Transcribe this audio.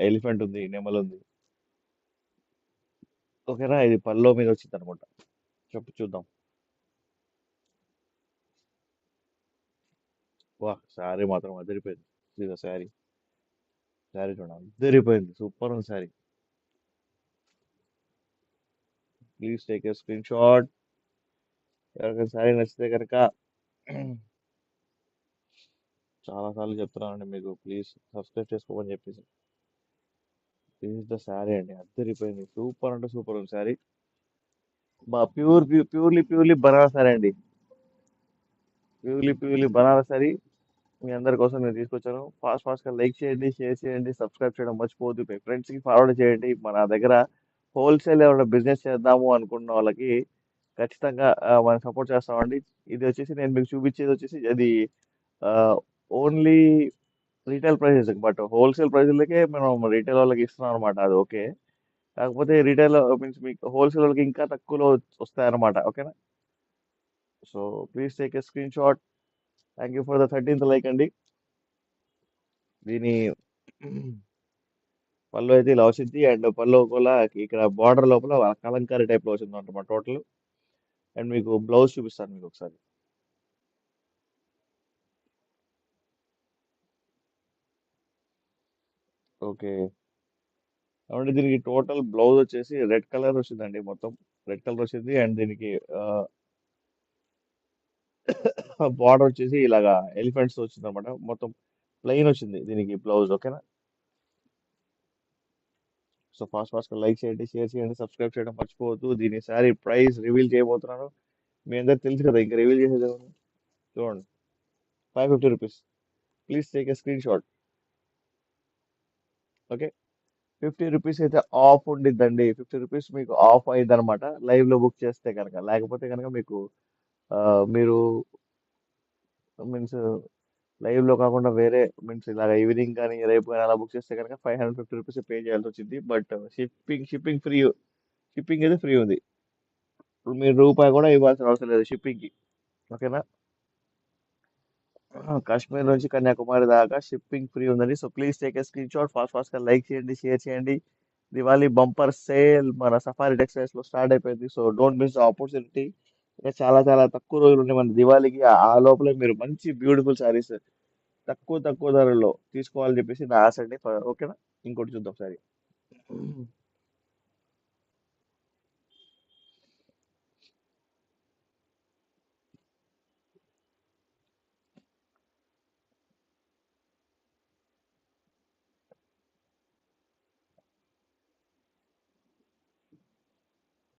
Elephant ఉంది, నెమలు ఉంది. ఓకేనా, ఇది పల్లో మీద వచ్చింది అనమాట. చెప్పు చూద్దాం. వా, శారీ మాత్రం అదిరిపోయింది. ఇది శారీ. శారీ చూడండి, అదిరిపోయింది, సూపర్ ఉంది sari. Please take a screen shot. ఎవరికైనా శారీ నచ్చితే కనుక చాలా సార్లు చెప్తున్నానండి మీకు, ప్లీజ్ సబ్స్క్రైబ్ చేసుకోమని చెప్పేసి. దిస్ ద శారీ అండి, అద్దరిపోయింది, సూపర్ అంటే సూపర్ ఉంది శారీ. మా ప్యూర్లీ బనారస్ శారీ అండి. ప్యూర్లీ బనారస్ శారీ మీ అందరి కోసం నేను తీసుకొచ్చాను. ఫాస్ట్ గా లైక్ చేయండి, షేర్ చేయండి, సబ్స్క్రైబ్ చేయడం మర్చిపోవద్దు. మీ ఫ్రెండ్స్ కి ఫార్వర్డ్ చేయండి. మన దగ్గర హోల్సేల్ ఏమైనా బిజినెస్ చేద్దాము అనుకున్న వాళ్ళకి ఖచ్చితంగా మనం సపోర్ట్ చేస్తామండి. ఇది వచ్చేసి నేను మీకు చూపించేది వచ్చేసి అది only retail prices, but wholesale ప్రైస్లకే మనం రీటైల్ వాళ్ళకి ఇస్తున్నాం అనమాట. అది ఓకే. కాకపోతే రీటైల్ మీన్స్ మీకు హోల్సేల్ వాళ్ళకి ఇంకా తక్కువలో వస్తాయన్నమాట. ఓకేనా. So please take a screen shot. Thank you for the 13th like అండి. దీని పళ్ళు అయితే ఇలా వచ్చింది, అండ్ పళ్ళు కూడా ఇక్కడ బార్డర్ లోపల కలంకారీ టైప్ లో వచ్చింది అనమాట టోటల్. అండ్ మీకు బ్లౌజ్ చూపిస్తాను మీకు ఒకసారి. ఓకే. కాబట్టి దీనికి టోటల్ బ్లౌజ్ వచ్చేసి రెడ్ కలర్ వచ్చిందండి, మొత్తం రెడ్ కలర్ వచ్చింది. అండ్ దీనికి బార్డర్ వచ్చేసి ఇలాగా ఎలిఫెంట్స్ వచ్చింది అనమాట. మొత్తం ప్లెయిన్ వచ్చింది దీనికి బ్లౌజ్. ఓకేనా. సో ఫాస్ట్ గా లైక్ చేయండి, షేర్ చేయండి, సబ్స్క్రైబ్ చేయడం మర్చిపోవద్దు. దీని సారీ ప్రైస్ రివీల్ చేయబోతున్నాను. మీ అందరికి తెలుసు కదా, ఇంకా రివీల్ చేసేది ఏముంది? చూడండి, 550 rupees. Please take a screen shot. Okay. 50 rupees అయితే ఆఫ్ ఉండిద్దండి. 50 రూపీస్ మీకు ఆఫ్ అయింది అనమాట లైవ్ లో బుక్ చేస్తే కనుక. లేకపోతే కనుక మీకు మీరు మీన్స్ లైవ్ లో కాకుండా వేరే మీన్స్ ఇలాగ ఈవినింగ్ కానీ రేపు కానీ అలా బుక్ చేస్తే కనుక 550 రూపీస్ పే చేయాల్సి వచ్చింది. But shipping free. షిప్పింగ్ అయితే ఫ్రీ ఉంది. ఇప్పుడు మీరు రూపాయి కూడా ఇవ్వాల్సిన అవసరం లేదు షిప్పింగ్ కి. ఓకేనా. కాశ్మీర్ నుంచి కన్యాకుమారి దాకా షిప్పింగ్ ఫ్రీ ఉందండి. So please take a screen shot. Fast గా లైక్ చేయండి, షేర్ చేయండి. దివాళీ బంపర్ సేల్ మన సఫారీ టెక్స్టైల్స్ లో స్టార్ట్ అయిపోయింది. So don't miss opportunity. ఇంకా చాలా తక్కువ రోజులు ఉన్నాయి మన దివాళీకి. ఆ లోపల మీరు మంచి బ్యూటిఫుల్ సారీస్ తక్కువ ధరలో తీసుకోవాలని చెప్పేసి నా ఆశ అండి. ఓకేనా. ఇంకోటి చూద్దాం సారీ.